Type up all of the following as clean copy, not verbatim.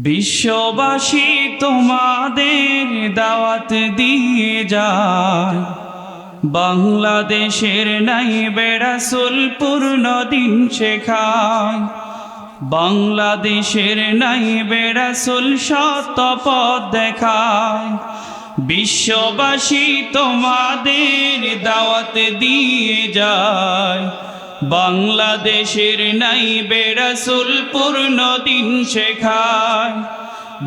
বিশ্ববাসী তোমাদের দাওয়াত দিয়ে যায়, বাংলাদেশের নাইবে রাসূল পূর্ণ দিন শেখায়। বাংলাদেশের নাইবে রাসূল সত্য পথ দেখায়। বিশ্ববাসী তোমাদের দাওয়াত দিয়ে যায়, বাংলাদেশের নাইবে রাসূল পূর্ণ দিন শেখায়।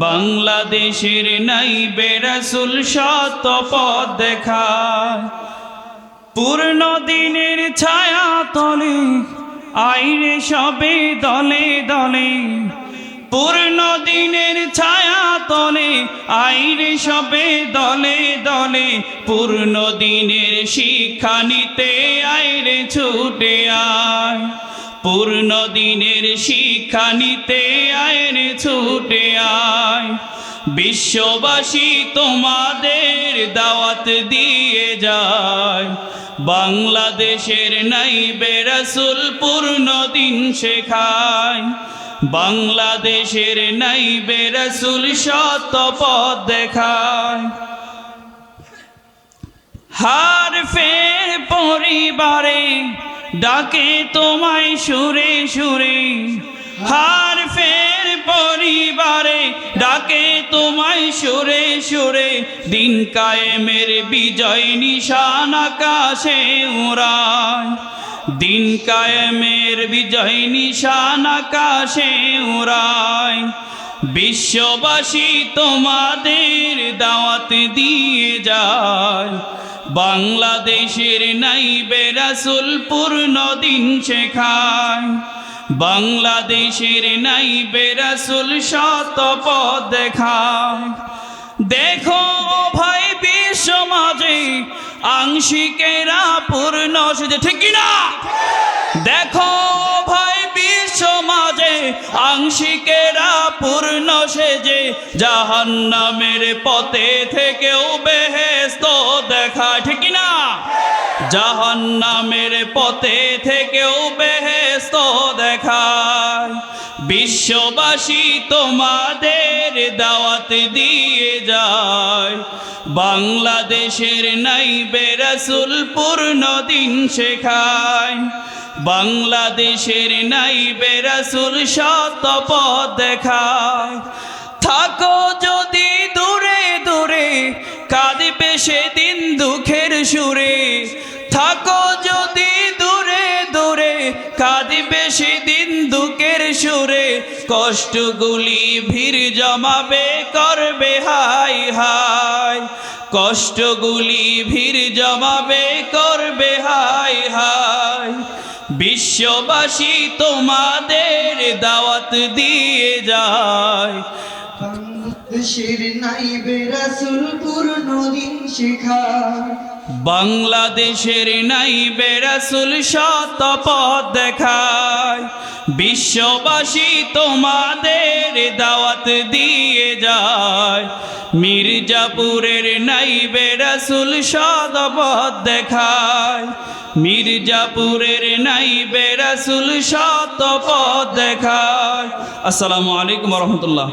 বাংলাদেশের নাইবে রাসূল সত্য পথ দেখায়। পূর্ণ দিনের ছায়া তলে আইরে সবে দলে দলে, পূর্ণ দিনের ছায়া তলে আইরে সবে দলে দলে, পূর্ণ দিনের শিক্ষা নিতে আইরে ছুটে আয়। পূর্ণ দিনের শিক্ষা নিতে আইরে ছুটে আয়। বিশ্ববাসী তোমাদের দাওয়াত দিয়ে যায়, বাংলাদেশের নাইবে রাসূল পূর্ণ দিন শেখায়। বাংলাদেশের নাইবে রাসূল সত্য পথ দেখায়। হার ফের পরিবারে ডাকে তোমায় সুরে সুরে, হার ফের পরিবারে ডাকে তোমায় সুরে সুরে, দিন কায়েমের বিজয় নিশান আকাশে উড়ায়। দিন কায়েমের বিজয় নিশান আকাশে উড়ায়। বিশ্ববাসী তোমাদের দাওয়াত দিয়ে যায়, বাংলাদেশের নাইবে রাসূল পূর্ণ দিন শেখায়। বাংলাদেশের নাইবে রাসূল সত্য পথ দেখায়। দেখো ভাই বিশ্ব মাঝে আংশিকেরা পূর্ণ সেজে, ঠিক কিনা? দেখো ভাই বিশ্ব মাঝে আংশিকেরা পূর্ণ সেজে, জাহান্নামের পথে থেকেও বেহেশত দেখায়, ঠিক কিনা? জাহান্নামের পথে থেকেও বেহেশত দেখায়। বিশ্ববাসী তোমাদের দাওয়াত দিয়ে যায়, বাংলাদেশের নাইবে রাসূল পূর্ণ দিন শেখায়। বাংলাদেশের নাইবে রাসূল সত্য পথ দেখায়। থাকো যদি দূরে দূরে কাঁদবে সেদিন দুঃখের সুরে, থাকো যদি দূরে দূরে কাঁদবে সেদিন দুঃখের সুরে, কষ্টগুলি ভিড় জমাবে করবে হাই হাই। কষ্টগুলি ভিড় জমাবে করবে হাই হাই। বিশ্ববাসী তোমাদের দাওয়াত দিয়ে যায়, বাংলাদেশের নাইবে রাসূল পূর্ণ দিন শেখায়। বাংলাদেশের নাইবে রাসূল সত্য পথ দেখায়। বিশ্ববাসী তোমাদের দাওয়াত দিয়ে যায়, মির্জাপুরের নাইবে রাসূল সত্য পথ দেখায়। মির্জাপুরের নাইবে রাসূল সত্য পথ দেখায়। আসসালামু আলাইকুম ওয়া রাহমাতুল্লাহ।